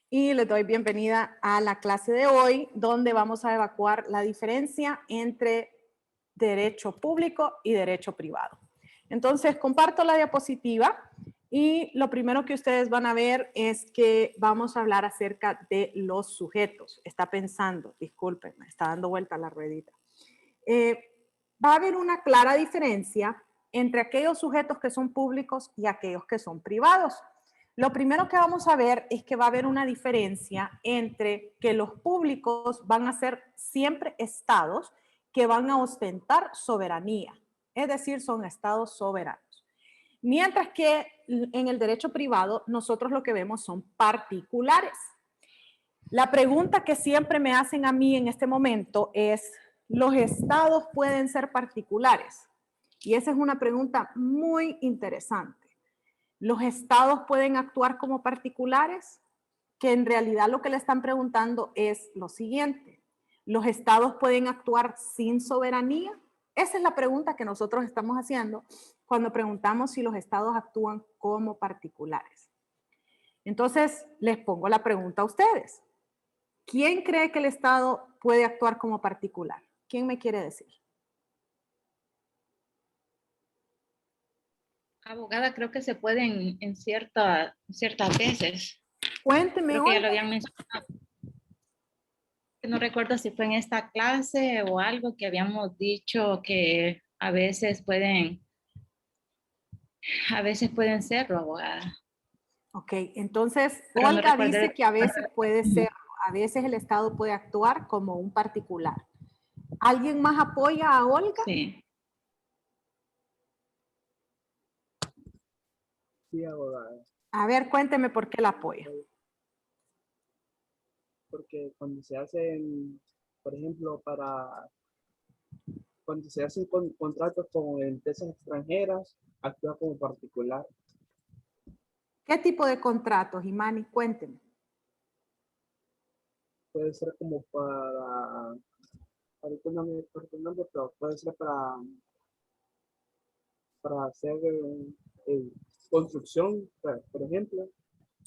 y les doy bienvenida a la clase de hoy, donde vamos a evacuar la diferencia entre derecho público y derecho privado. Entonces, comparto la diapositiva y lo primero que ustedes van a ver es que vamos a hablar acerca de los sujetos. Está pensando, disculpen, me está dando vuelta la ruedita. Va a haber una clara diferencia entre aquellos sujetos que son públicos y aquellos que son privados. Lo primero que vamos a ver es que va a haber una diferencia entre que los públicos van a ser siempre estados que van a ostentar soberanía, es decir, son estados soberanos. Mientras que en el derecho privado nosotros lo que vemos son particulares. La pregunta que siempre me hacen a mí en este momento es, ¿los estados pueden ser particulares? Y esa es una pregunta muy interesante. ¿Los estados pueden actuar como particulares? Que en realidad lo que le están preguntando es lo siguiente. ¿Los estados pueden actuar sin soberanía? Esa es la pregunta que nosotros estamos haciendo cuando preguntamos si los estados actúan como particulares. Entonces, les pongo la pregunta a ustedes. ¿Quién cree que el estado puede actuar como particular? ¿Quién me quiere decir? Abogada, creo que se pueden en ciertas veces. Cuénteme, Creo que ya Olga. lo habían mencionado. No recuerdo si fue en esta clase o algo que habíamos dicho que a veces pueden serlo, abogada. Ok, entonces Pero no Olga recuerdo. dice que a veces puede ser, a veces el Estado puede actuar como un particular. ¿Alguien más apoya a Olga? Sí. Sí, abogada. A ver, cuénteme por qué la apoya. Porque cuando se hacen, por ejemplo, cuando se hacen contratos con empresas extranjeras, actúa como particular. ¿Qué tipo de contratos, Imani? Cuénteme. Puede ser como ahorita no me acuerdo el nombre, pero puede ser para hacer construcción, por ejemplo,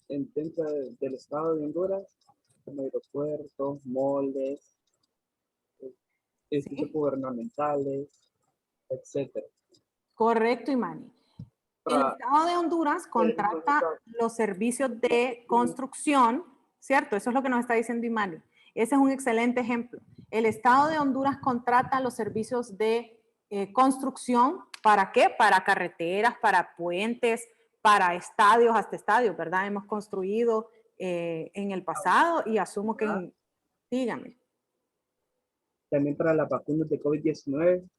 dentro del estado de Honduras, como aeropuertos, moldes, edificios ¿Sí? gubernamentales, etcétera. Correcto, Imani. El Para, Estado de Honduras contrata los servicios de construcción, ¿cierto? Eso es lo que nos está diciendo Imani. Ese es un excelente ejemplo. El Estado de Honduras contrata los servicios de construcción, ¿para qué? Para carreteras, para puentes, para estadios, hasta estadios, ¿verdad? Hemos construido en el pasado y asumo que, dígame. también para las vacunas de COVID-19.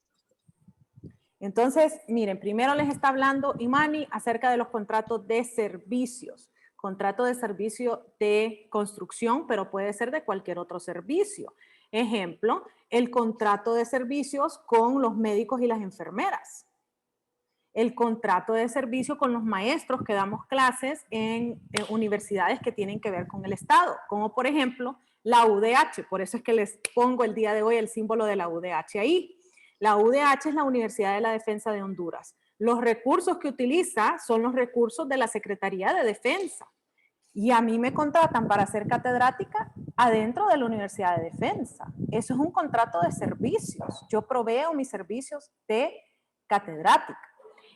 Entonces, miren, primero les está hablando Imani acerca de los contratos de servicios. Contrato de servicio de construcción, pero puede ser de cualquier otro servicio. Ejemplo, el contrato de servicios con los médicos y las enfermeras. El contrato de servicio con los maestros que damos clases en universidades que tienen que ver con el Estado, como por ejemplo la UDH. Por eso es que les pongo el día de hoy el símbolo de la UDH ahí. La UDH es la Universidad de la Defensa de Honduras. Los recursos que utiliza son los recursos de la Secretaría de Defensa. Y a mí me contratan para ser catedrática adentro de la Universidad de Defensa. Eso es un contrato de servicios. Yo proveo mis servicios de catedrática.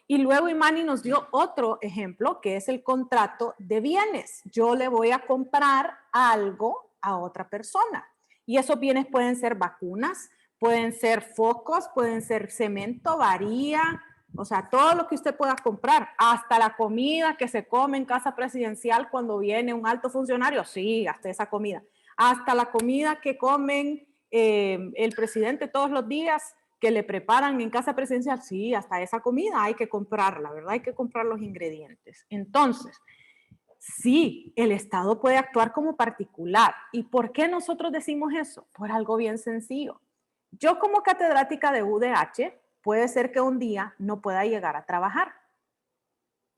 Y luego Imani nos dio otro ejemplo, que es el contrato de bienes. Yo le voy a comprar algo a otra persona. Y esos bienes pueden ser vacunas, pueden ser focos, pueden ser cemento, varilla, o sea, todo lo que usted pueda comprar, hasta la comida que se come en casa presidencial cuando viene un alto funcionario, sí, hasta esa comida. Hasta la comida que comen el presidente todos los días, que le preparan en casa presidencial, sí, hasta esa comida hay que comprarla, ¿verdad? Hay que comprar los ingredientes. Entonces, sí, el Estado puede actuar como particular. ¿Y por qué nosotros decimos eso? Por algo bien sencillo. Yo como catedrática de UDH, puede ser que un día no pueda llegar a trabajar.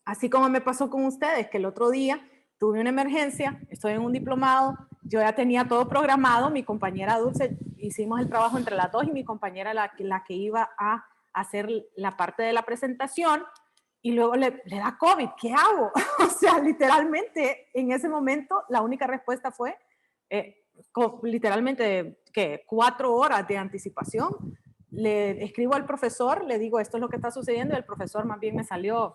Así como me pasó con ustedes, que el otro día tuve una emergencia, estoy en un diplomado, yo ya tenía todo programado, mi compañera Dulce, hicimos el trabajo entre las dos y mi compañera la que iba a hacer la parte de la presentación y luego le da COVID, ¿qué hago? O sea, literalmente en ese momento la única respuesta fue literalmente que 4 horas de anticipación. Le escribo al profesor, le digo esto es lo que está sucediendo y el profesor más bien me salió,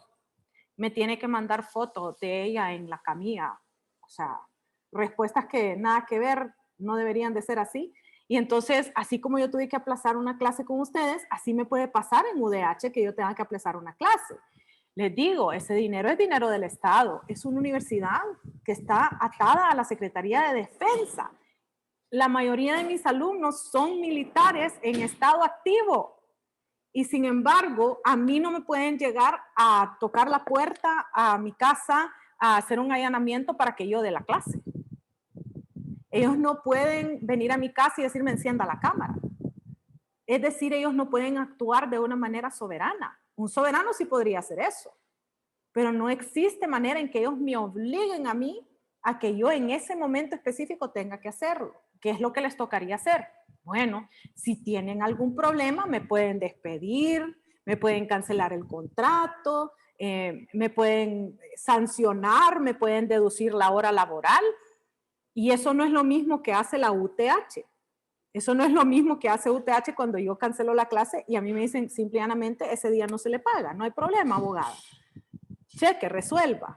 me tiene que mandar fotos de ella en la camilla. O sea, respuestas que nada que ver, no deberían de ser así. Y entonces, así como yo tuve que aplazar una clase con ustedes, así me puede pasar en UDH que yo tenga que aplazar una clase. Les digo, ese dinero es dinero del Estado. Es una universidad que está atada a la Secretaría de Defensa. La mayoría de mis alumnos son militares en estado activo. Y sin embargo, a mí no me pueden llegar a tocar la puerta a mi casa, a hacer un allanamiento para que yo dé la clase. Ellos no pueden venir a mi casa y decirme encienda la cámara. Es decir, ellos no pueden actuar de una manera soberana. Un soberano sí podría hacer eso, pero no existe manera en que ellos me obliguen a mí a que yo en ese momento específico tenga que hacerlo. ¿Qué es lo que les tocaría hacer? Bueno, si tienen algún problema, me pueden despedir, me pueden cancelar el contrato, me pueden sancionar, me pueden deducir la hora laboral. Y eso no es lo mismo que hace la UTH. Eso no es lo mismo que hace UTH cuando yo cancelo la clase y a mí me dicen simplemente ese día no se le paga. No hay problema, abogada. Cheque, resuelva.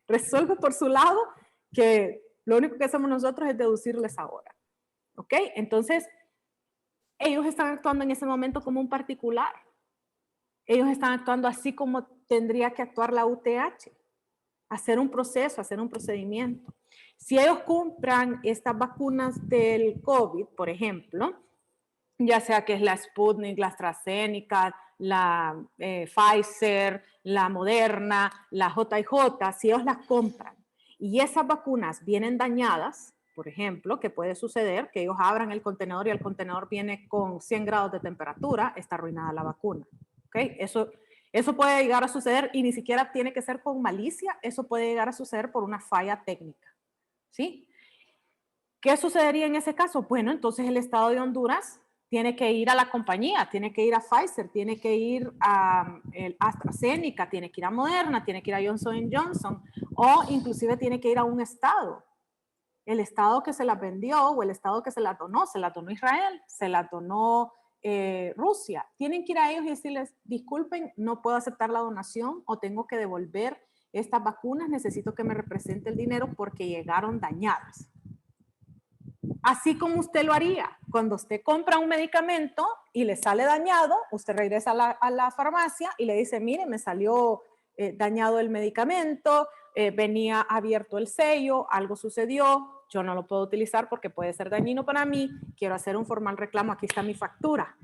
Resuelva por su lado, que lo único que hacemos nosotros es deducirles ahora. ¿Ok? Entonces, ellos están actuando en ese momento como un particular. Ellos están actuando así como tendría que actuar la UTH. Hacer un proceso, hacer un procedimiento. Si ellos compran estas vacunas del COVID, por ejemplo, ya sea que es la Sputnik, la AstraZeneca, la Pfizer, la Moderna, la J&J, si ellos las compran y esas vacunas vienen dañadas, por ejemplo, que puede suceder que ellos abran el contenedor y el contenedor viene con 100 grados de temperatura, está arruinada la vacuna. ¿Okay? Eso puede llegar a suceder y ni siquiera tiene que ser con malicia, eso puede llegar a suceder por una falla técnica. ¿Sí? ¿Qué sucedería en ese caso? Bueno, entonces el Estado de Honduras tiene que ir a la compañía, tiene que ir a Pfizer, tiene que ir a AstraZeneca, tiene que ir a Moderna, tiene que ir a Johnson & Johnson o inclusive tiene que ir a un estado. El estado que se la vendió o el estado que se la donó Israel, se la donó Rusia. Tienen que ir a ellos y decirles, disculpen, no puedo aceptar la donación o tengo que devolver estas vacunas, necesito que me represente el dinero porque llegaron dañadas. Así como usted lo haría, cuando usted compra un medicamento y le sale dañado, usted regresa a la farmacia y le dice, mire, me salió dañado el medicamento, venía abierto el sello, algo sucedió, yo no lo puedo utilizar porque puede ser dañino para mí, quiero hacer un formal reclamo, aquí está mi factura.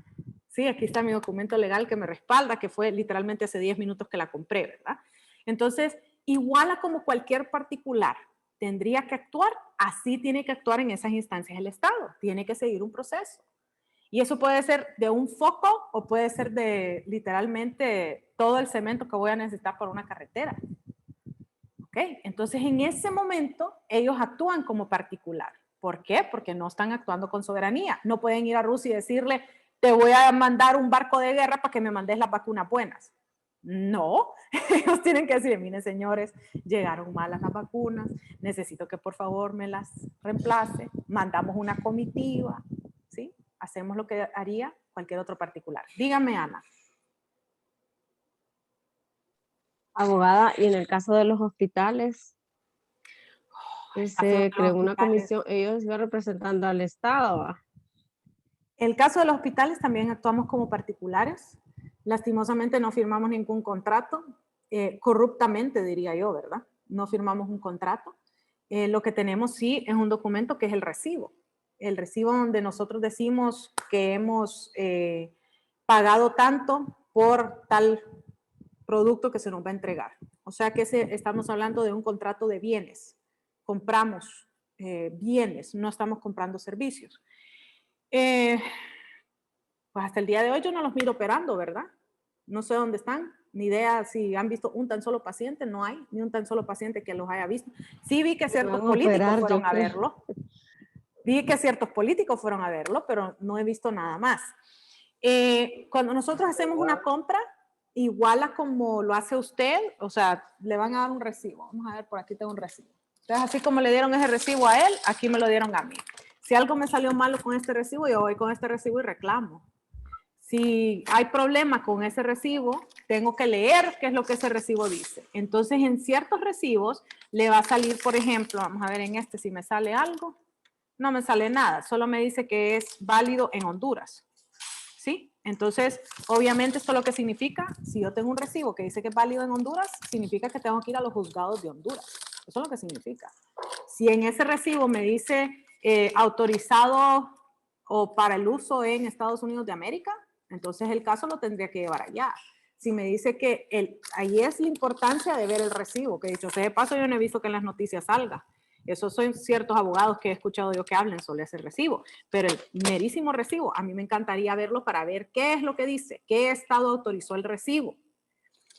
Sí, aquí está mi documento legal que me respalda, que fue literalmente hace 10 minutos que la compré, ¿verdad? Entonces, igual a como cualquier particular tendría que actuar, así tiene que actuar en esas instancias el Estado, tiene que seguir un proceso. Y eso puede ser de un foco o puede ser de literalmente todo el cemento que voy a necesitar para una carretera. ¿Ok? Entonces, en ese momento, ellos actúan como particular. ¿Por qué? Porque no están actuando con soberanía. No pueden ir a Rusia y decirle, te voy a mandar un barco de guerra para que me mandes las vacunas buenas. No, ellos tienen que decir, miren señores, llegaron malas las vacunas, necesito que por favor me las reemplace, mandamos una comitiva, ¿sí? Hacemos lo que haría cualquier otro particular. Dígame, Ana. Abogada, y en el caso de los hospitales, se creó una comisión, ellos van representando al Estado. ¿Va? El caso de los hospitales también actuamos como particulares. Lastimosamente no firmamos ningún contrato, corruptamente diría yo, ¿verdad? No firmamos un contrato. Lo que tenemos sí es un documento que es el recibo donde nosotros decimos que hemos pagado tanto por tal producto que se nos va a entregar. O sea que estamos hablando de un contrato de bienes. Compramos bienes, no estamos comprando servicios. Pues hasta el día de hoy yo no los miro operando, ¿verdad? No sé dónde están, ni idea si han visto un tan solo paciente, no hay ni un tan solo paciente que los haya visto. Sí vi que ciertos políticos fueron a verlo. Vi que ciertos políticos fueron a verlo, pero no he visto nada más. Cuando nosotros hacemos una compra, igual a como lo hace usted, o sea, le van a dar un recibo. Vamos a ver, por aquí tengo un recibo. Entonces, así como le dieron ese recibo a él, aquí me lo dieron a mí. Si algo me salió malo con este recibo, yo voy con este recibo y reclamo. Si hay problema con ese recibo, tengo que leer qué es lo que ese recibo dice. Entonces, en ciertos recibos le va a salir, por ejemplo, vamos a ver en este si me sale algo. No me sale nada, solo me dice que es válido en Honduras. ¿Sí? Entonces, obviamente esto lo que significa, si yo tengo un recibo que dice que es válido en Honduras, significa que tengo que ir a los juzgados de Honduras. Eso es lo que significa. Si en ese recibo me dice autorizado o para el uso en Estados Unidos de América, entonces el caso lo tendría que llevar allá. Si me dice que ahí es la importancia de ver el recibo, que dicho sea de paso, yo no he visto que en las noticias salga. Esos son ciertos abogados que he escuchado yo que hablen sobre ese recibo, pero el merísimo recibo, a mí me encantaría verlo para ver qué es lo que dice, qué estado autorizó el recibo.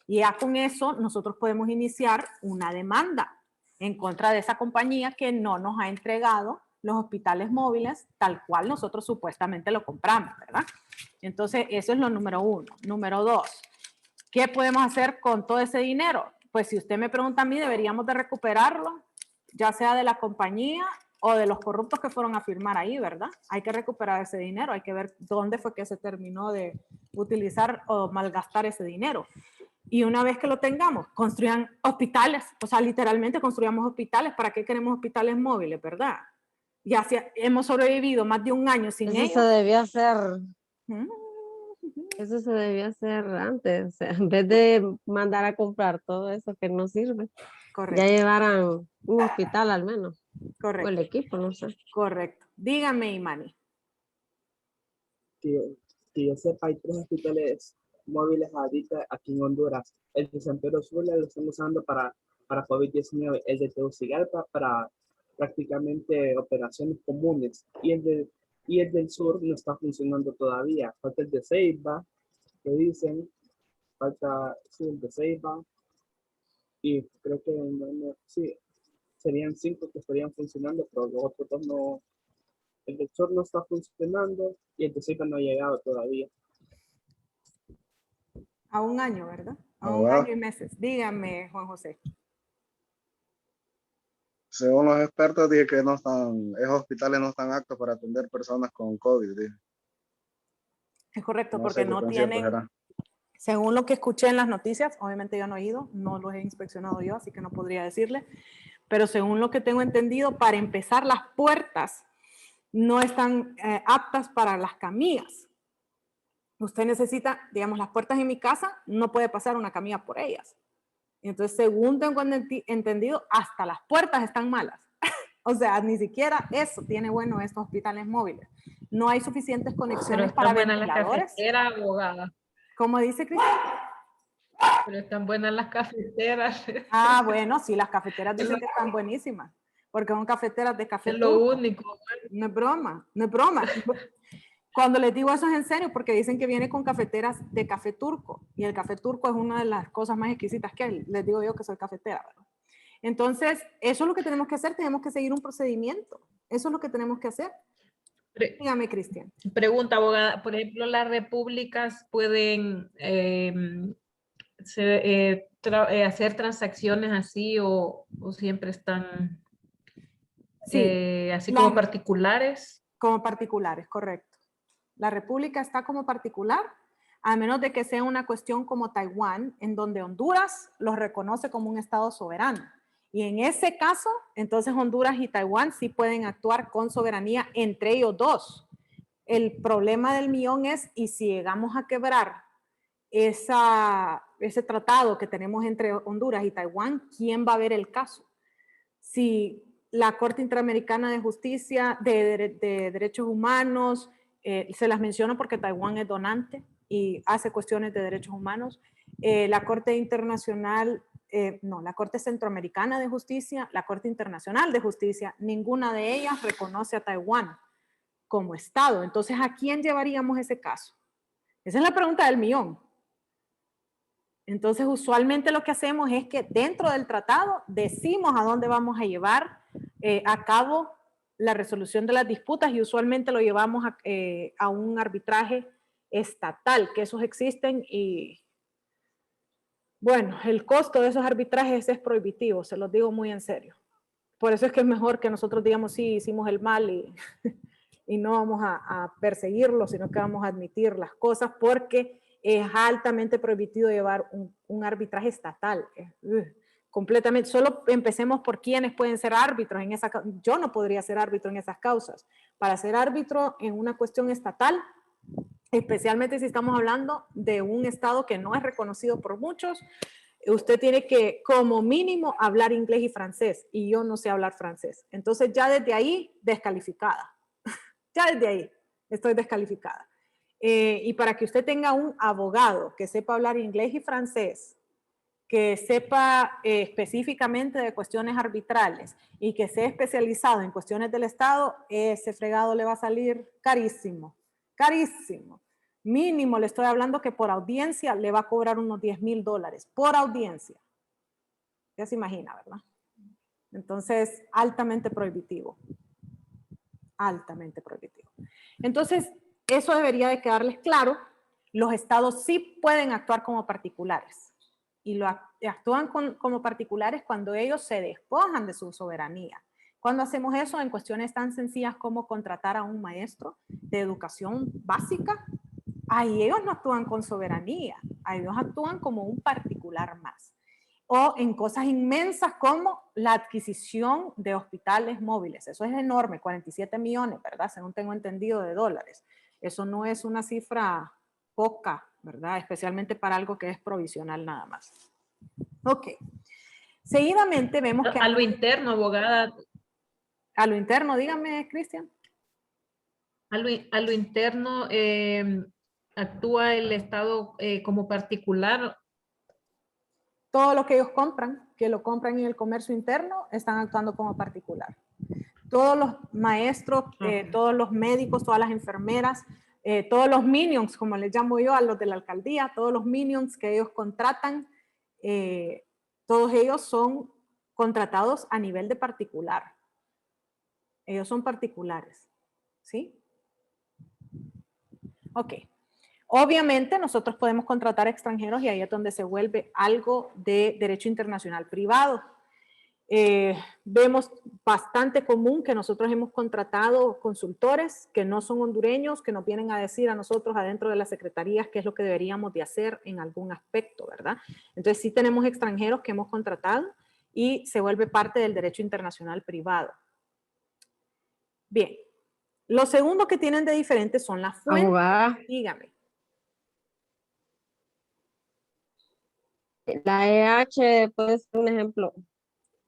Y ya con eso nosotros podemos iniciar una demanda en contra de esa compañía que no nos ha entregado los hospitales móviles tal cual nosotros supuestamente lo compramos, ¿verdad? Entonces, eso es lo número 1. Número 2, ¿qué podemos hacer con todo ese dinero? Pues si usted me pregunta a mí, deberíamos de recuperarlo, ya sea de la compañía o de los corruptos que fueron a firmar ahí, ¿verdad? Hay que recuperar ese dinero, hay que ver dónde fue que se terminó de utilizar o malgastar ese dinero. Y una vez que lo tengamos, construyan hospitales, o sea, literalmente construyamos hospitales. ¿Para qué queremos hospitales móviles, verdad? Ya si hemos sobrevivido más de un año sin Eso ellos. se debió hacer, Mm, eso se debió hacer antes, o sea, en vez de mandar a comprar todo eso que no sirve, ya correcto, llevaran un hospital al menos, o el correcto, equipo, no sé. correcto. Dígame, Imani. Que yo sepa, hay 3 hospitales móviles ahorita aquí en Honduras. El de San Pedro Sula lo están usando para COVID-19, el de Tegucigalpa para prácticamente operaciones comunes y el del sur no está funcionando todavía. Falta el de Ceiba, que dicen, falta sí, el de Ceiba y creo que sí, serían 5 que estarían funcionando, pero los otros 2 no, el del sur no está funcionando y el de Ceiba no ha llegado todavía. A un año, ¿verdad? A un Abogado, año y meses. Dígame, Juan José. según los expertos, dije que no están, esos hospitales no están aptos para atender personas con COVID. Dije. Es correcto, No porque sé qué no tan cierto tienen, será. según lo que escuché en las noticias, obviamente yo no he ido, no los he inspeccionado yo, así que no podría decirle, pero según lo que tengo entendido, para empezar, las puertas no están aptas para las camillas. Usted necesita, digamos, las puertas en mi casa, no puede pasar una camilla por ellas. Entonces, según tengo entendido, hasta las puertas están malas. O sea, ni siquiera eso tiene bueno estos hospitales móviles. No hay suficientes Pero conexiones están para buenas las ventiladores. cafeteras, abogada. Como dice Cristian. Pero están buenas las cafeteras. Ah, bueno, sí, las cafeteras Es dicen lo, que están buenísimas, porque son cafeteras de café es lo turco. único. No es broma, no es broma. Cuando les digo eso es en serio, porque dicen que viene con cafeteras de café turco, y el café turco es una de las cosas más exquisitas que hay. Les digo yo que soy cafetera, ¿verdad? Entonces, eso es lo que tenemos que hacer, tenemos que seguir un procedimiento. Eso es lo que tenemos que hacer. Dígame, Cristian. Pregunta, abogada. Por ejemplo, las repúblicas pueden hacer transacciones así o siempre están Sí, así como particulares. como particulares, correcto. La república está como particular, a menos de que sea una cuestión como Taiwán, en donde Honduras los reconoce como un estado soberano. Y en ese caso, entonces Honduras y Taiwán sí pueden actuar con soberanía entre ellos dos. El problema del millón es, y si llegamos a quebrar ese tratado que tenemos entre Honduras y Taiwán, ¿quién va a ver el caso? Si la Corte Interamericana de Justicia, de Derechos Humanos, se las menciono porque Taiwán es donante y hace cuestiones de derechos humanos, la Corte Internacional, la Corte Centroamericana de Justicia, la Corte Internacional de Justicia, ninguna de ellas reconoce a Taiwán como Estado. Entonces, ¿a quién llevaríamos ese caso? Esa es la pregunta del millón. Entonces, usualmente lo que hacemos es que dentro del tratado decimos a dónde vamos a llevar a cabo la resolución de las disputas y usualmente lo llevamos a un arbitraje estatal, que esos existen y Bueno, el costo de esos arbitrajes es prohibitivo, se los digo muy en serio. Por eso es que es mejor que nosotros digamos, sí, hicimos el mal y, y no vamos a perseguirlo, sino que vamos a admitir las cosas porque es altamente prohibitivo llevar un arbitraje estatal. Completamente. Solo empecemos por quiénes pueden ser árbitros en esa. Yo no podría ser árbitro en esas causas. Para ser árbitro en una cuestión estatal, especialmente si estamos hablando de un estado que no es reconocido por muchos, usted tiene que, como mínimo, hablar inglés y francés, y yo no sé hablar francés. Entonces, ya desde ahí, descalificada. Ya desde ahí, estoy descalificada. Y para que usted tenga un abogado que sepa hablar inglés y francés, que sepa específicamente de cuestiones arbitrales y que sea especializado en cuestiones del Estado, ese fregado le va a salir carísimo, carísimo. Mínimo le estoy hablando que por audiencia le va a cobrar unos $10,000 por audiencia. Ya se imagina, ¿verdad? Entonces, altamente prohibitivo. Altamente prohibitivo. Entonces, eso debería de quedarles claro. Los estados sí pueden actuar como particulares. Y lo actúan como particulares cuando ellos se despojan de su soberanía. Cuando hacemos eso en cuestiones tan sencillas como contratar a un maestro de educación básica, ahí ellos no actúan con soberanía, ahí ellos actúan como un particular más. O en cosas inmensas como la adquisición de hospitales móviles. Eso es enorme, 47 millones, ¿verdad? Según tengo entendido, de dólares. Eso no es una cifra poca, ¿verdad? Especialmente para algo que es provisional nada más. Ok. Seguidamente vemos que... A lo interno, abogada. A lo interno, dígame, Cristian. A lo interno, ¿actúa el Estado como particular? Todo lo que ellos compran, que lo compran en el comercio interno, están actuando como particular. Todos los maestros, todos los médicos, todas las enfermeras, todos los minions, como les llamo yo a los de la alcaldía, todos los minions que ellos contratan, todos ellos son contratados a nivel de particular. Ellos son particulares, ¿sí? Ok. Obviamente nosotros podemos contratar extranjeros y ahí es donde se vuelve algo de derecho internacional privado. Vemos bastante común que nosotros hemos contratado consultores que no son hondureños, que nos vienen a decir a nosotros adentro de las secretarías qué es lo que deberíamos de hacer en algún aspecto, ¿verdad? Entonces sí tenemos extranjeros que hemos contratado y se vuelve parte del derecho internacional privado. Bien, lo segundo que tienen de diferente son las fuentes. Abogada, Dígame. la EH puede ser un ejemplo.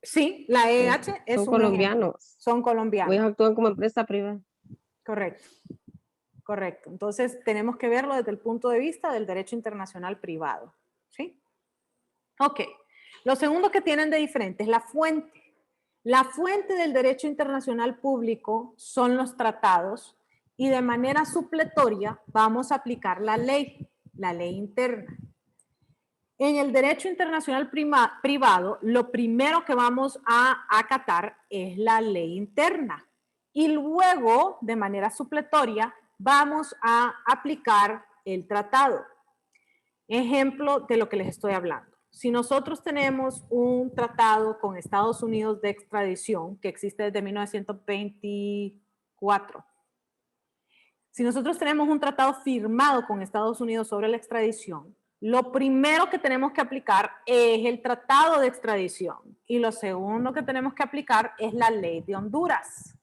Sí, la EH es Son un colombianos. ejemplo. Son colombianos. Ellos actúan como empresa privada. Correcto. Correcto. Entonces, tenemos que verlo desde el punto de vista del derecho internacional privado. ¿Sí? Ok. Lo segundo que tienen de diferente es la fuente. La fuente del derecho internacional público son los tratados y de manera supletoria vamos a aplicar la ley interna. En el derecho internacional privado, lo primero que vamos a acatar es la ley interna. Y luego, de manera supletoria, vamos a aplicar el tratado. Ejemplo de lo que les estoy hablando. Si nosotros tenemos un tratado con Estados Unidos de extradición, que existe desde 1924, si nosotros tenemos un tratado firmado con Estados Unidos sobre la extradición, lo primero que tenemos que aplicar es el tratado de extradición y lo segundo que tenemos que aplicar es la ley de Honduras.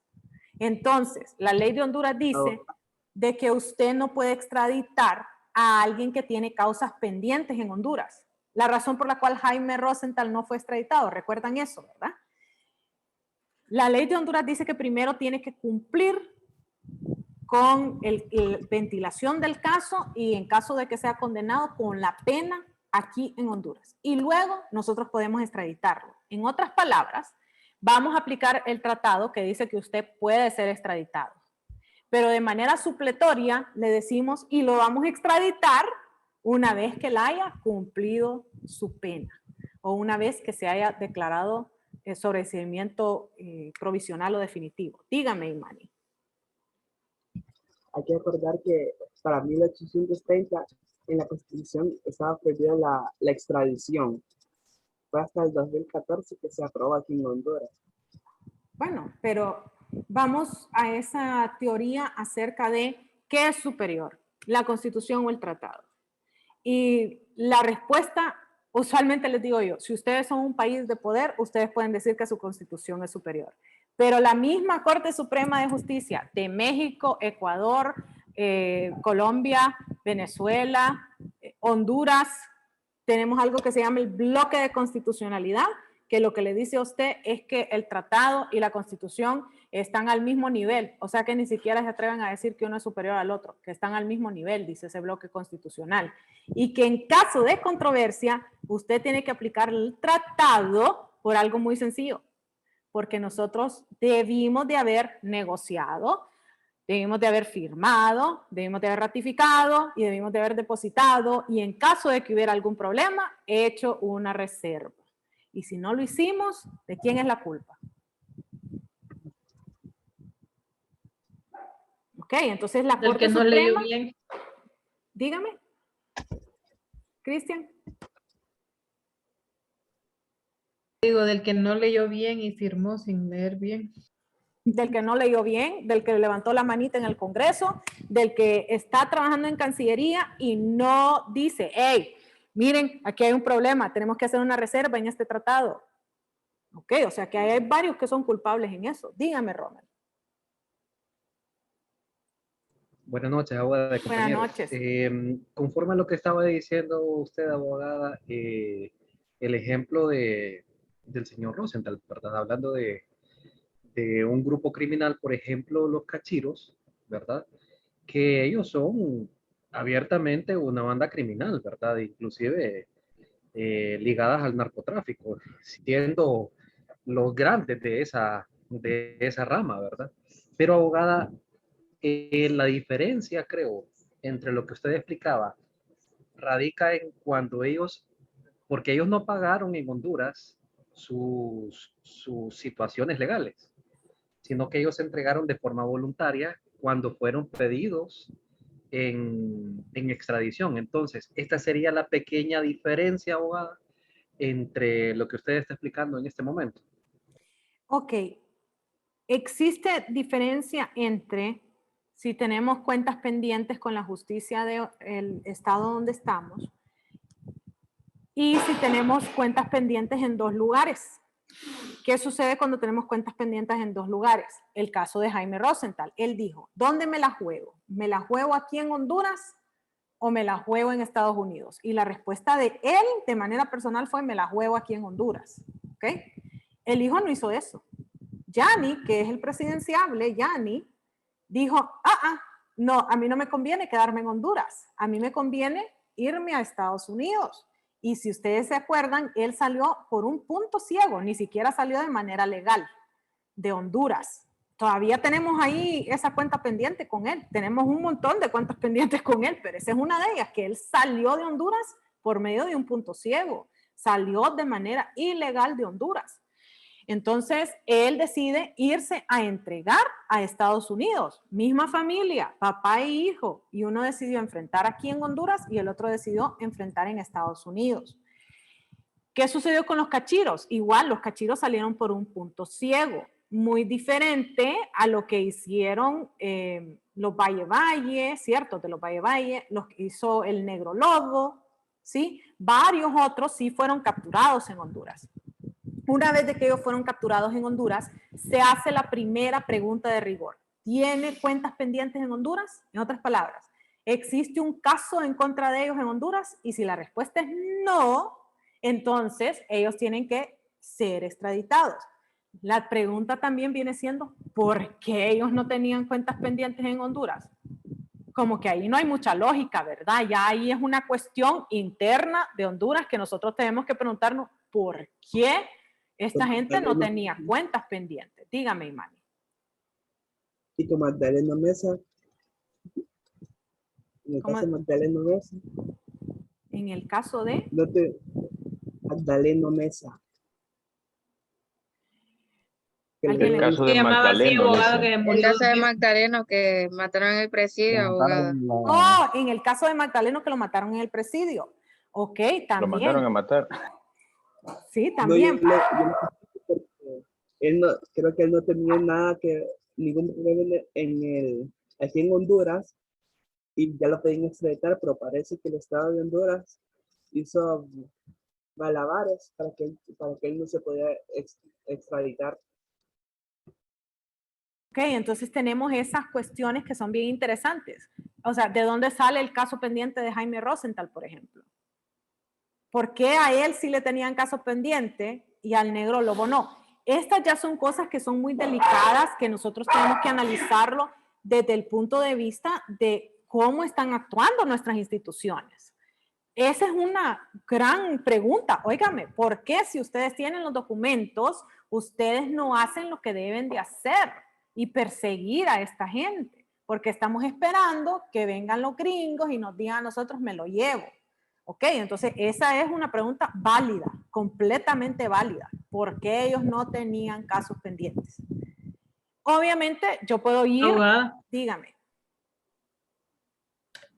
Entonces, la ley de Honduras dice de que usted no puede extraditar a alguien que tiene causas pendientes en Honduras. La razón por la cual Jaime Rosenthal no fue extraditado, recuerdan eso, ¿verdad? La ley de Honduras dice que primero tiene que cumplir con la ventilación del caso y en caso de que sea condenado con la pena aquí en Honduras. Y luego nosotros podemos extraditarlo. En otras palabras, vamos a aplicar el tratado que dice que usted puede ser extraditado. Pero de manera supletoria le decimos y lo vamos a extraditar una vez que él haya cumplido su pena o una vez que se haya declarado sobreseimiento provisional o definitivo. Dígame, Imani. Hay que recordar que para 1830 en la Constitución estaba prohibida la extradición. Fue hasta el 2014 que se aprobó aquí en Honduras. Bueno, pero vamos a esa teoría acerca de qué es superior, la Constitución o el tratado. Y la respuesta, usualmente les digo yo, si ustedes son un país de poder, ustedes pueden decir que su Constitución es superior. Pero la misma Corte Suprema de Justicia de México, Ecuador, Colombia, Venezuela, Honduras, tenemos algo que se llama el bloque de constitucionalidad, que lo que le dice a usted es que el tratado y la Constitución están al mismo nivel, o sea que ni siquiera se atreven a decir que uno es superior al otro, que están al mismo nivel, dice ese bloque constitucional, y que en caso de controversia, usted tiene que aplicar el tratado por algo muy sencillo, porque nosotros debimos de haber negociado, debimos de haber firmado, debimos de haber ratificado y debimos de haber depositado, y en caso de que hubiera algún problema, hecho una reserva. Y si no lo hicimos, ¿de quién es la culpa? Ok, entonces la Del Corte que no leyó Suprema, bien. dígame, Cristian. Digo, del que no leyó bien y firmó sin leer bien. Del que no leyó bien, del que levantó la manita en el Congreso, del que está trabajando en Cancillería y no dice, hey, miren, aquí hay un problema, tenemos que hacer una reserva en este tratado. Ok, o sea que hay varios que son culpables en eso. Dígame, Rommel. Buenas noches, abogada de Buenas compañeros. noches. Conforme a lo que estaba diciendo usted, abogada, el ejemplo del señor Rosenthal, ¿verdad? Hablando de un grupo criminal, por ejemplo, los cachiros, ¿verdad? Que ellos son abiertamente una banda criminal, ¿verdad? Inclusive ligadas al narcotráfico, siendo los grandes de esa rama, ¿verdad? Pero, abogada, la diferencia, creo, entre lo que usted explicaba, radica en cuando ellos, porque ellos no pagaron en Honduras sus situaciones legales, sino que ellos se entregaron de forma voluntaria cuando fueron pedidos en extradición. Entonces, esta sería la pequeña diferencia, abogada, entre lo que usted está explicando en este momento. Ok, existe diferencia entre si tenemos cuentas pendientes con la justicia del estado donde estamos y si tenemos cuentas pendientes en dos lugares. ¿Qué sucede cuando tenemos cuentas pendientes en dos lugares? El caso de Jaime Rosenthal. Él dijo, ¿dónde me la juego? ¿Me la juego aquí en Honduras o me la juego en Estados Unidos? Y la respuesta de él de manera personal fue, me la juego aquí en Honduras. ¿Ok? El hijo no hizo eso. Yanni, que es el presidenciable, Yanni, dijo, no, a mí no me conviene quedarme en Honduras, a mí me conviene irme a Estados Unidos. Y si ustedes se acuerdan, él salió por un punto ciego, ni siquiera salió de manera legal de Honduras. Todavía tenemos ahí esa cuenta pendiente con él, tenemos un montón de cuentas pendientes con él, pero esa es una de ellas, que él salió de Honduras por medio de un punto ciego, salió de manera ilegal de Honduras. Entonces, él decide irse a entregar a Estados Unidos. Misma familia, papá e hijo. Y uno decidió enfrentar aquí en Honduras y el otro decidió enfrentar en Estados Unidos. ¿Qué sucedió con los cachiros? Igual, los cachiros salieron por un punto ciego. Muy diferente a lo que hicieron los Valle, ¿cierto? De los Valle, los que hizo el Negro Lobo, ¿sí? Varios otros sí fueron capturados en Honduras. Una vez de que ellos fueron capturados en Honduras, se hace la primera pregunta de rigor. ¿Tiene cuentas pendientes en Honduras? En otras palabras, ¿existe un caso en contra de ellos en Honduras? Y si la respuesta es no, entonces ellos tienen que ser extraditados. La pregunta también viene siendo, ¿por qué ellos no tenían cuentas pendientes en Honduras? Como que ahí no hay mucha lógica, ¿verdad? Ya ahí es una cuestión interna de Honduras que nosotros tenemos que preguntarnos, ¿por qué esta gente no tenía cuentas pendientes? Dígame, Imani. Y con Magdalena Mesa, en el caso de Magdalena Mesa. En el caso de... Magdalena Mesa. que Alguien El le caso Se de llamaba así, Magdaleno, abogado, dice. que El murió caso de 10. Magdaleno que mataron en el presidio, abogada. Oh, en el caso de Magdaleno que lo mataron en el presidio. Ok, Lo también. mandaron a matar. Sí, No, yo también. lo porque él no, creo que él no tenía nada que, ningún problema aquí en Honduras y ya lo podían extraditar, pero parece que el Estado de Honduras hizo malabares para que él no se podía extraditar. Ok, entonces tenemos esas cuestiones que son bien interesantes. O sea, ¿de dónde sale el caso pendiente de Jaime Rosenthal, por ejemplo? ¿Por qué a él sí le tenían caso pendiente y al negro lobo no? Estas ya son cosas que son muy delicadas, que nosotros tenemos que analizarlo desde el punto de vista de cómo están actuando nuestras instituciones. Esa es una gran pregunta. Óigame, ¿por qué si ustedes tienen los documentos, ustedes no hacen lo que deben de hacer y perseguir a esta gente? Porque estamos esperando que vengan los gringos y nos digan a nosotros, me lo llevo. Ok, entonces esa es una pregunta válida, completamente válida. ¿Por qué ellos no tenían casos pendientes? Obviamente yo puedo ir, Abogada, dígame.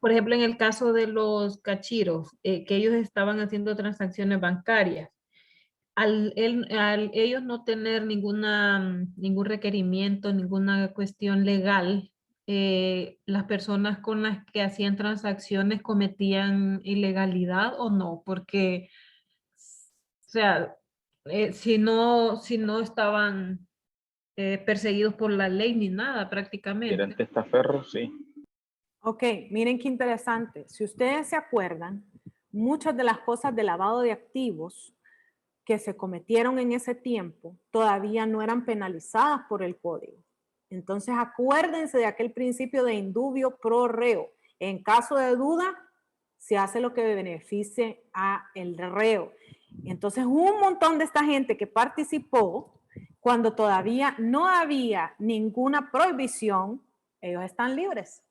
por ejemplo, en el caso de los cachiros, que ellos estaban haciendo transacciones bancarias, al ellos no tener ningún requerimiento, ninguna cuestión legal, las personas con las que hacían transacciones cometían ilegalidad o no, porque, o sea, si no estaban perseguidos por la ley ni nada Eran prácticamente. testaferros, sí. Ok, miren qué interesante. Si ustedes se acuerdan, muchas de las cosas de lavado de activos que se cometieron en ese tiempo todavía no eran penalizadas por el código. Entonces acuérdense de aquel principio de indubio pro reo. En caso de duda, se hace lo que beneficie a el reo. Entonces un montón de esta gente que participó, cuando todavía no había ninguna prohibición, ellos están libres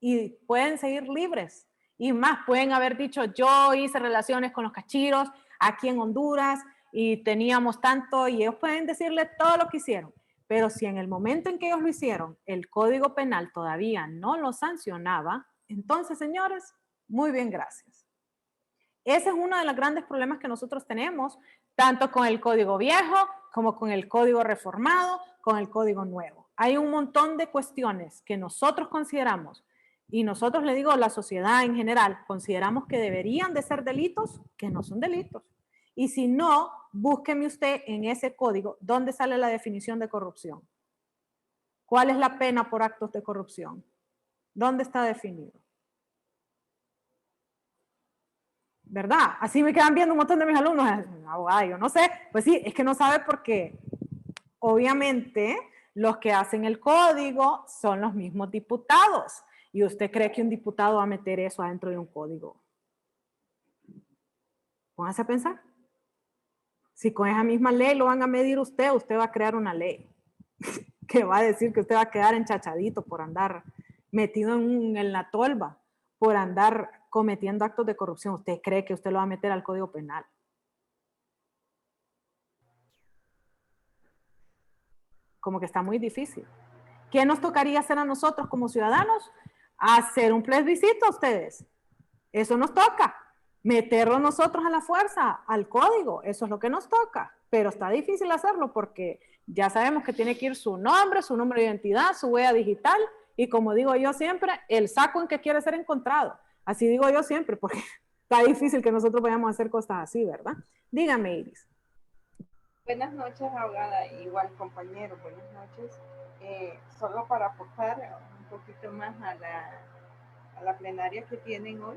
y pueden seguir libres. Y más, pueden haber dicho, yo hice relaciones con los cachiros aquí en Honduras y teníamos tanto, y ellos pueden decirle todo lo que hicieron. Pero si en el momento en que ellos lo hicieron, el Código Penal todavía no lo sancionaba, entonces, señores, muy bien, gracias. Ese es uno de los grandes problemas que nosotros tenemos, tanto con el Código Viejo como con el Código Reformado, con el Código Nuevo. Hay un montón de cuestiones que nosotros consideramos, y nosotros le digo a la sociedad en general, consideramos que deberían de ser delitos, que no son delitos. Y si no, búsqueme usted en ese código dónde sale la definición de corrupción. ¿Cuál es la pena por actos de corrupción? ¿Dónde está definido? ¿Verdad? Así me quedan viendo un montón de mis alumnos. Abogada, yo no sé. Pues sí, es que no sabe por qué. Obviamente, los que hacen el código son los mismos diputados. ¿Y usted cree que un diputado va a meter eso adentro de un código? Póngase a pensar. Si con esa misma ley lo van a medir usted, usted va a crear una ley que va a decir que usted va a quedar enchachadito por andar metido en la tolva, por andar cometiendo actos de corrupción. ¿Usted cree que usted lo va a meter al Código Penal? Como que está muy difícil. ¿Qué nos tocaría hacer a nosotros como ciudadanos? Hacer un plebiscito a ustedes. Eso nos toca. Meterlo nosotros a la fuerza, al código. Eso es lo que nos toca. Pero está difícil hacerlo porque ya sabemos que tiene que ir su nombre, su número de identidad, su huella digital y, como digo yo siempre, el saco en que quiere ser encontrado. Así digo yo siempre porque está difícil que nosotros vayamos a hacer cosas así, ¿verdad? Dígame, Iris. Buenas noches, abogada, igual compañero, buenas noches. Solo para aportar un poquito más a la plenaria que tienen hoy,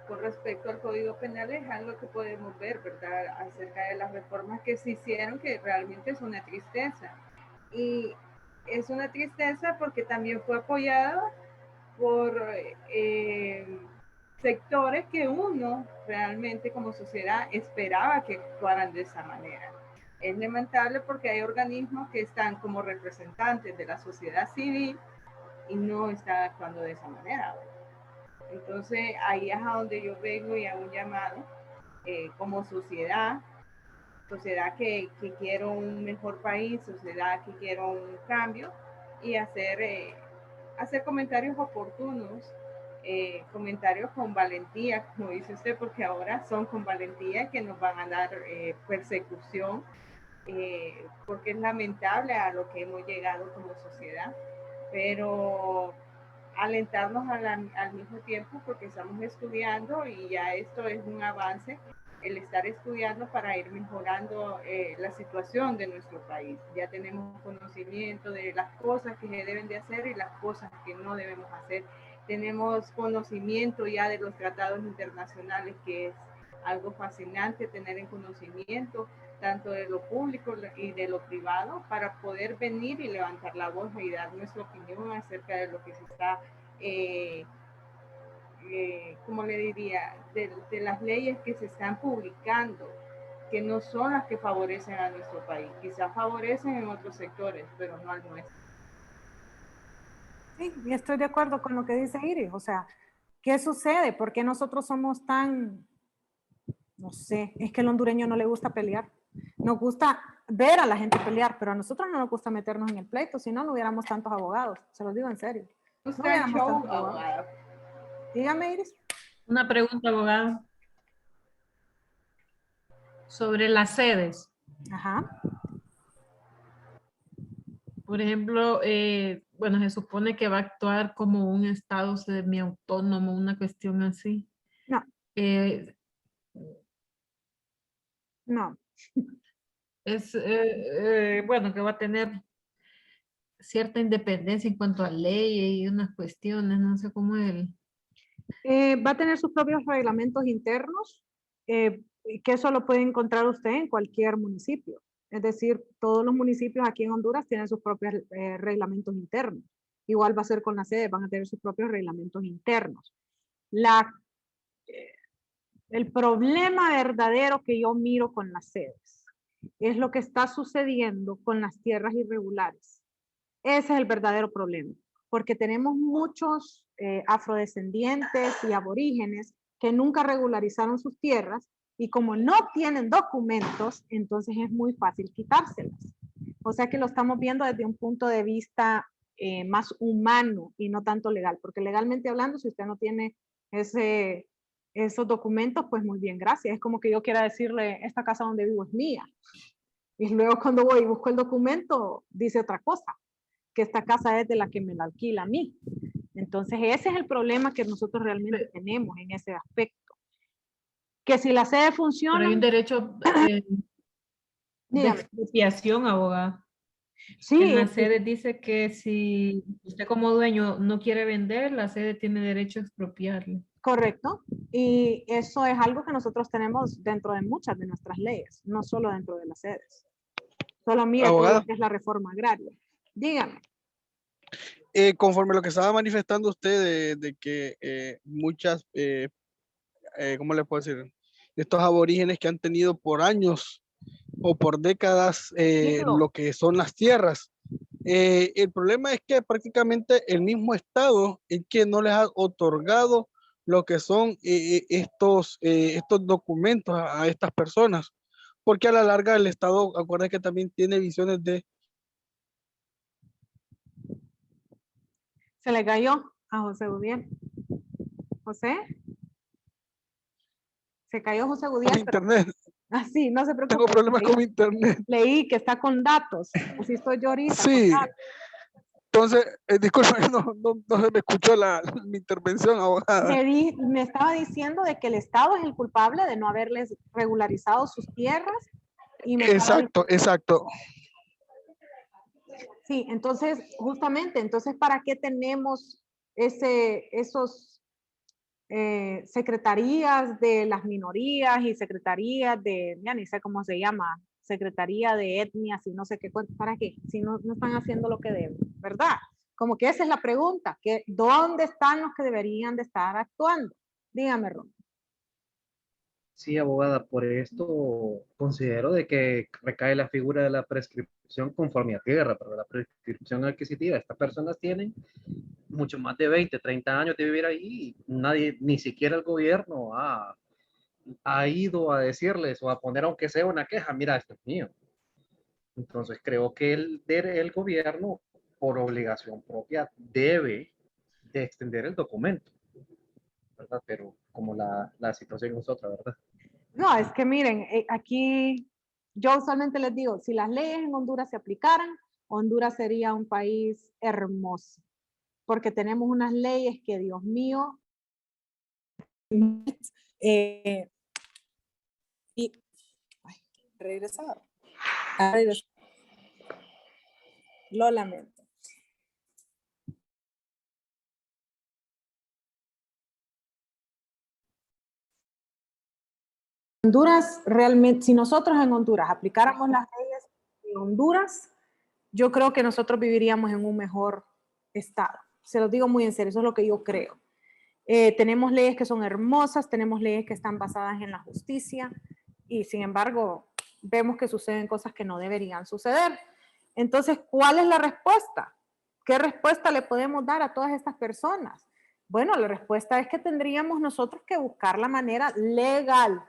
con respecto al Código Penal, es algo que podemos ver, ¿verdad?, acerca de las reformas que se hicieron, que realmente es una tristeza. Y es una tristeza porque también fue apoyada por sectores que uno realmente como sociedad esperaba que actuaran de esa manera. Es lamentable porque hay organismos que están como representantes de la sociedad civil y no están actuando de esa manera. Entonces ahí es a donde yo vengo y hago un llamado como sociedad sociedad que quiero un mejor país, sociedad que quiero un cambio, y hacer comentarios oportunos, comentarios con valentía, como dice usted, porque ahora son con valentía que nos van a dar persecución, porque es lamentable a lo que hemos llegado como sociedad, pero alentarnos al mismo tiempo, porque estamos estudiando y ya esto es un avance, el estar estudiando para ir mejorando la situación de nuestro país. Ya tenemos conocimiento de las cosas que se deben de hacer y las cosas que no debemos hacer. Tenemos conocimiento ya de los tratados internacionales, que es algo fascinante tener en conocimiento, tanto de lo público y de lo privado, para poder venir y levantar la voz y dar nuestra opinión acerca de lo que se está, ¿cómo le diría?, de las leyes que se están publicando, que no son las que favorecen a nuestro país. Quizás favorecen en otros sectores, pero no al nuestro. Sí, y estoy de acuerdo con lo que dice Iris. O sea, ¿qué sucede? ¿Por qué nosotros somos tan, no sé, es que al hondureño no le gusta pelear? Nos gusta ver a la gente pelear, pero a nosotros no nos gusta meternos en el pleito, si no, no hubiéramos tantos abogados. Se los digo en serio. No hubiéramos tantos abogados. Dígame, Iris. Una pregunta, abogado. Sobre las sedes. Ajá. Por ejemplo, bueno, se supone que va a actuar como un estado semiautónomo, una cuestión así. No. No. Es, bueno, que va a tener cierta independencia en cuanto a leyes y unas cuestiones, no sé cómo él. Va a tener sus propios reglamentos internos, que eso lo puede encontrar usted en cualquier municipio. Es decir, todos los municipios aquí en Honduras tienen sus propios reglamentos internos. Igual va a ser con la sede, van a tener sus propios reglamentos internos. El problema verdadero que yo miro con las sedes es lo que está sucediendo con las tierras irregulares. Ese es el verdadero problema, porque tenemos muchos afrodescendientes y aborígenes que nunca regularizaron sus tierras, y como no tienen documentos, entonces es muy fácil quitárselas. O sea que lo estamos viendo desde un punto de vista más humano y no tanto legal, porque legalmente hablando, si usted no tiene esos documentos, pues muy bien, gracias. Es como que yo quiera decirle, esta casa donde vivo es mía. Y luego cuando voy y busco el documento, dice otra cosa, que esta casa es de la que me la alquila a mí. Entonces ese es el problema que nosotros realmente tenemos en ese aspecto. Que si la sede funciona... Pero hay un derecho de expropiación, abogado. Sí. En la sede dice que si usted como dueño no quiere vender, la sede tiene derecho a expropiarle. Correcto. Y eso es algo que nosotros tenemos dentro de muchas de nuestras leyes, no solo dentro de las sedes. Solo mire todo lo que es la reforma agraria. Dígame. Conforme a lo que estaba manifestando usted de que muchas, ¿cómo le puedo decir? Estos aborígenes que han tenido por años o por décadas lo que son las tierras. El problema es que prácticamente el mismo Estado es que no les ha otorgado lo que son estos documentos a estas personas, porque a la larga el Estado, acuérdense que también tiene visiones de... Se le cayó a José Gudiel. ¿José? Se cayó José Gudiel. Con internet. Sí, no se preocupe. Tengo problemas con internet. Leí que está con datos. Así estoy yo ahorita. Sí. Entonces, disculpa, no se me escuchó mi intervención, abogada. Me estaba diciendo de que el Estado es el culpable de no haberles regularizado sus tierras. Exacto. Sí, entonces, justamente, entonces, ¿para qué tenemos esos secretarías de las minorías y secretarías de, ya ni sé cómo se llama, secretaría de etnias y no sé qué, ¿para qué? Si no están haciendo lo que deben, ¿verdad? Como que esa es la pregunta, que ¿dónde están los que deberían de estar actuando? Dígame, Ron. Sí, abogada, por esto considero de que recae la figura de la prescripción conforme a tierra, pero la prescripción adquisitiva, estas personas tienen mucho más de 20, 30 años de vivir ahí, nadie, ni siquiera el gobierno ha ha ido a decirles o a poner aunque sea una queja, mira, esto es mío. Entonces creo que el gobierno, por obligación propia, debe de extender el documento, ¿verdad? Pero como la situación es otra, ¿verdad? No, es que miren, aquí yo usualmente les digo, si las leyes en Honduras se aplicaran, Honduras sería un país hermoso, porque tenemos unas leyes que, Dios mío, y ay, regresado. Lo lamento. Honduras realmente, si nosotros en Honduras aplicáramos las leyes en Honduras, yo creo que nosotros viviríamos en un mejor estado. Se los digo muy en serio, eso es lo que yo creo. Tenemos leyes que son hermosas, tenemos leyes que están basadas en la justicia y sin embargo vemos que suceden cosas que no deberían suceder. Entonces, ¿cuál es la respuesta? ¿Qué respuesta le podemos dar a todas estas personas? Bueno, la respuesta es que tendríamos nosotros que buscar la manera legal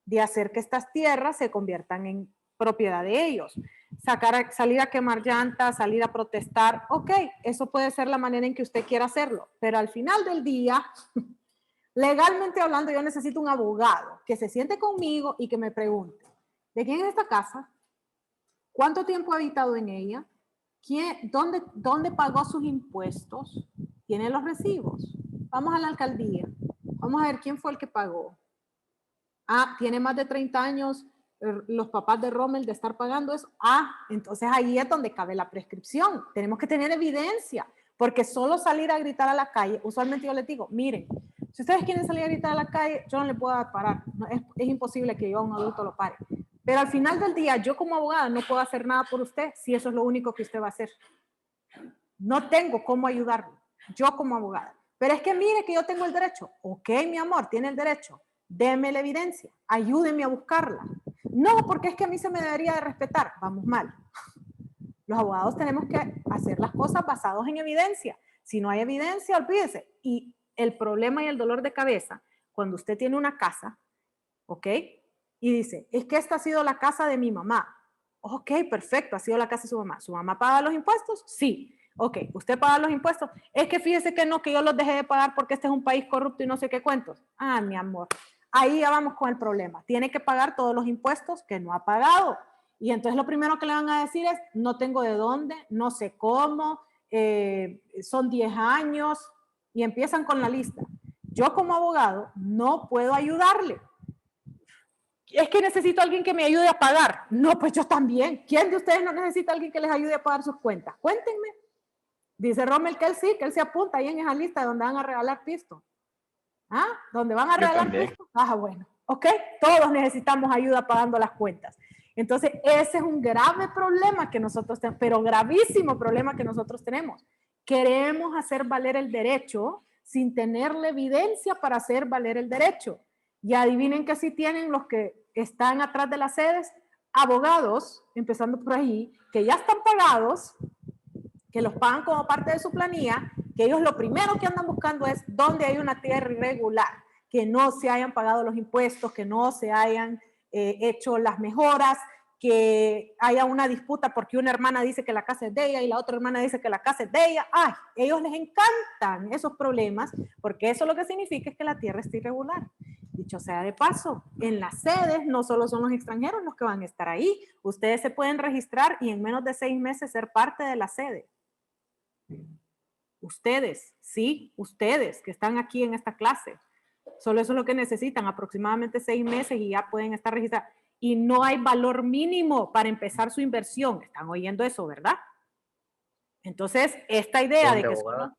de hacer que estas tierras se conviertan en propiedad de ellos. Salir a quemar llantas, salir a protestar, ok, eso puede ser la manera en que usted quiera hacerlo, pero al final del día, legalmente hablando, yo necesito un abogado que se siente conmigo y que me pregunte, ¿de quién es esta casa? ¿Cuánto tiempo ha habitado en ella? ¿Dónde pagó sus impuestos? ¿Tiene los recibos? Vamos a la alcaldía, vamos a ver quién fue el que pagó. Ah, tiene más de 30 años los papás de Rommel de estar pagando eso. Ah, entonces ahí es donde cabe la prescripción. Tenemos que tener evidencia, porque solo salir a gritar a la calle, usualmente yo les digo, miren, si ustedes quieren salir a gritar a la calle, yo no les puedo parar. No, es imposible que yo a un adulto lo pare. Pero al final del día, yo como abogada no puedo hacer nada por usted si eso es lo único que usted va a hacer. No tengo cómo ayudarlo, yo como abogada. Pero es que mire que yo tengo el derecho. Ok, mi amor, tiene el derecho. Deme la evidencia, ayúdeme a buscarla. No, porque es que a mí se me debería de respetar. Vamos mal. Los abogados tenemos que hacer las cosas basadas en evidencia. Si no hay evidencia, olvídese. Y el problema y el dolor de cabeza, cuando usted tiene una casa, ¿ok? Y dice, es que esta ha sido la casa de mi mamá. Ok, perfecto, ha sido la casa de su mamá. ¿Su mamá paga los impuestos? Sí. Ok, ¿usted paga los impuestos? Es que fíjese que no, que yo los dejé de pagar porque este es un país corrupto y no sé qué cuentos. Ah, mi amor, ahí ya vamos con el problema. Tiene que pagar todos los impuestos que no ha pagado. Y entonces lo primero que le van a decir es, no tengo de dónde, no sé cómo, son 10 años, y empiezan con la lista. Yo como abogado no puedo ayudarle. Es que necesito a alguien que me ayude a pagar. No, pues yo también. ¿Quién de ustedes no necesita a alguien que les ayude a pagar sus cuentas? Cuéntenme. Dice Rommel que él sí, que él se apunta ahí en esa lista donde van a regalar pisto. ¿Ah? ¿Dónde van a regalar pisto? Ah, bueno. Ok, todos necesitamos ayuda pagando las cuentas. Entonces, ese es un grave problema que nosotros tenemos, pero gravísimo problema que nosotros tenemos. Queremos hacer valer el derecho sin tener la evidencia para hacer valer el derecho. Y adivinen que sí tienen los que están atrás de las sedes, abogados, empezando por ahí, que ya están pagados, que los pagan como parte de su planilla, que ellos lo primero que andan buscando es dónde hay una tierra irregular, que no se hayan pagado los impuestos, que no se hayan hecho las mejoras, que haya una disputa porque una hermana dice que la casa es de ella y la otra hermana dice que la casa es de ella. ¡Ay! Ellos les encantan esos problemas porque eso lo que significa es que la tierra está irregular. Dicho sea de paso, en las sedes no solo son los extranjeros los que van a estar ahí. Ustedes se pueden registrar y en menos de 6 meses ser parte de la sede. Ustedes, sí, ustedes que están aquí en esta clase. Solo eso es lo que necesitan, aproximadamente 6 meses y ya pueden estar registrados. Y no hay valor mínimo para empezar su inversión. Están oyendo eso, ¿verdad? Entonces, esta idea de que solo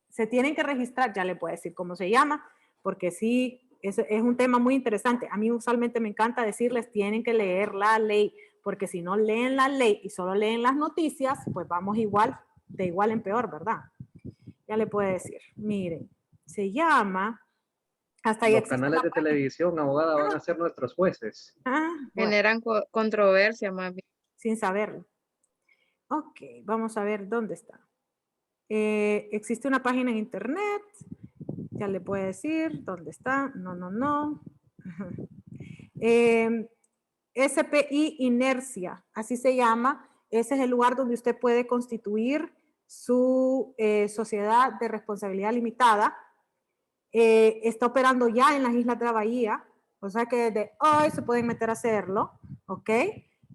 se tienen que registrar, ya le puedo decir cómo se llama, porque sí, es un tema muy interesante. A mí usualmente me encanta decirles, tienen que leer la ley, porque si no leen la ley y solo leen las noticias, pues vamos igual, de igual en peor, ¿verdad? Ya le puedo decir, miren, se llama... Hasta ahí los canales de televisión, abogada, van a ser nuestros jueces. Bueno, generan controversia más bien. Sin saberlo. Ok, vamos a ver dónde está. Existe una página en internet, ya le puedo decir dónde está. No. SPI Inercia, así se llama. Ese es el lugar donde usted puede constituir su sociedad de responsabilidad limitada. Está operando ya en las Islas de la Bahía, o sea que desde hoy se pueden meter a hacerlo, ¿ok?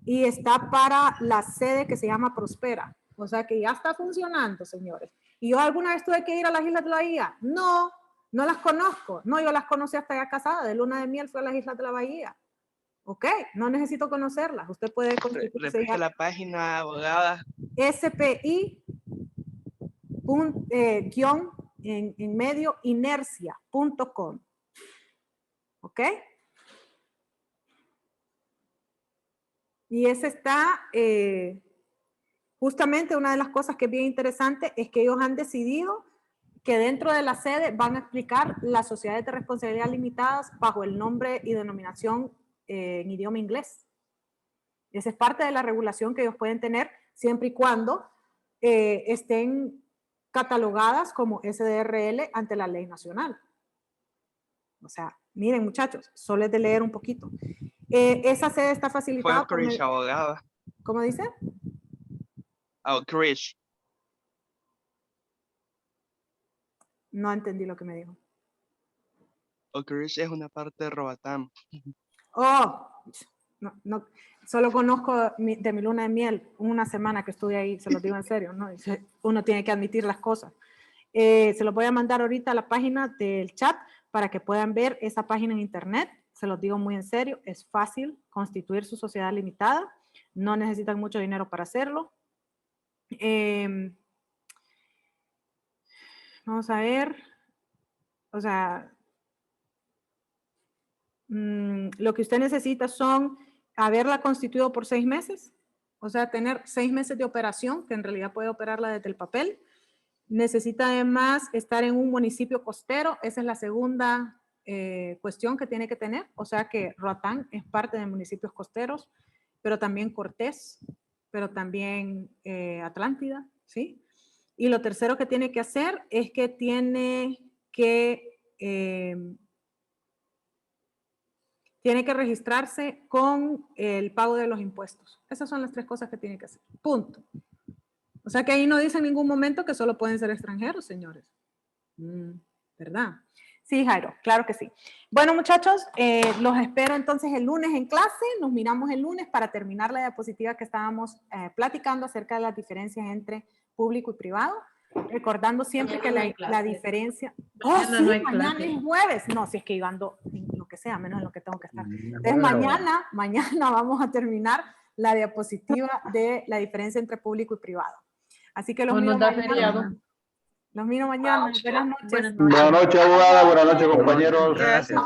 Y está para la sede que se llama Prospera, o sea que ya está funcionando, señores. ¿Y yo alguna vez tuve que ir a las Islas de la Bahía? No, no las conozco. No, yo las conocí hasta ya casada, de luna de miel fue a las Islas de la Bahía. ¿Ok? No necesito conocerlas. Usted puede constituirse Repite la página, abogada. SPI guión en medio inercia.com. ¿Ok? Y ese está, justamente una de las cosas que es bien interesante es que ellos han decidido que dentro de la sede van a explicar las sociedades de responsabilidad limitadas bajo el nombre y denominación en idioma inglés. Esa es parte de la regulación que ellos pueden tener siempre y cuando estén catalogadas como SDRL ante la ley nacional. O sea, miren muchachos, solo es de leer un poquito. Esa sede está facilitada Fue Chris, abogada. ¿Cómo dice? Oh, Chris. No entendí lo que me dijo. Oh, Chris es una parte de Roatán. Oh, no, solo conozco de mi luna de miel una semana que estuve ahí, se los digo en serio, ¿no? Uno tiene que admitir las cosas. Se los voy a mandar ahorita a la página del chat para que puedan ver esa página en internet. Se los digo muy en serio, es fácil constituir su sociedad limitada, no necesitan mucho dinero para hacerlo. Vamos a ver, o sea, lo que usted necesita son haberla constituido por 6 meses, o sea, tener 6 meses de operación, que en realidad puede operarla desde el papel. Necesita además estar en un municipio costero, esa es la segunda cuestión que tiene que tener, o sea que Roatán es parte de municipios costeros, pero también Cortés, pero también Atlántida, ¿sí? Y lo tercero que tiene que hacer es que tiene que registrarse con el pago de los impuestos. Esas son las 3 cosas que tiene que hacer. Punto. O sea que ahí no dice en ningún momento que solo pueden ser extranjeros, señores. ¿Verdad? Sí, Jairo, claro que sí. Bueno, muchachos, los espero entonces el lunes en clase. Nos miramos el lunes para terminar la diapositiva que estábamos platicando acerca de las diferencias entre público y privado. Recordando siempre que la diferencia... Oh, sí, no hay mañana clase. es jueves. No, si es que yo ando en lo que sea, menos en lo que tengo que estar. Entonces mañana vamos a terminar la diapositiva de la diferencia entre público y privado. Así que los miro mañana. Los miro mañana. Buenas noches. Buenas noches, abogada. Buenas noches, compañeros. Gracias.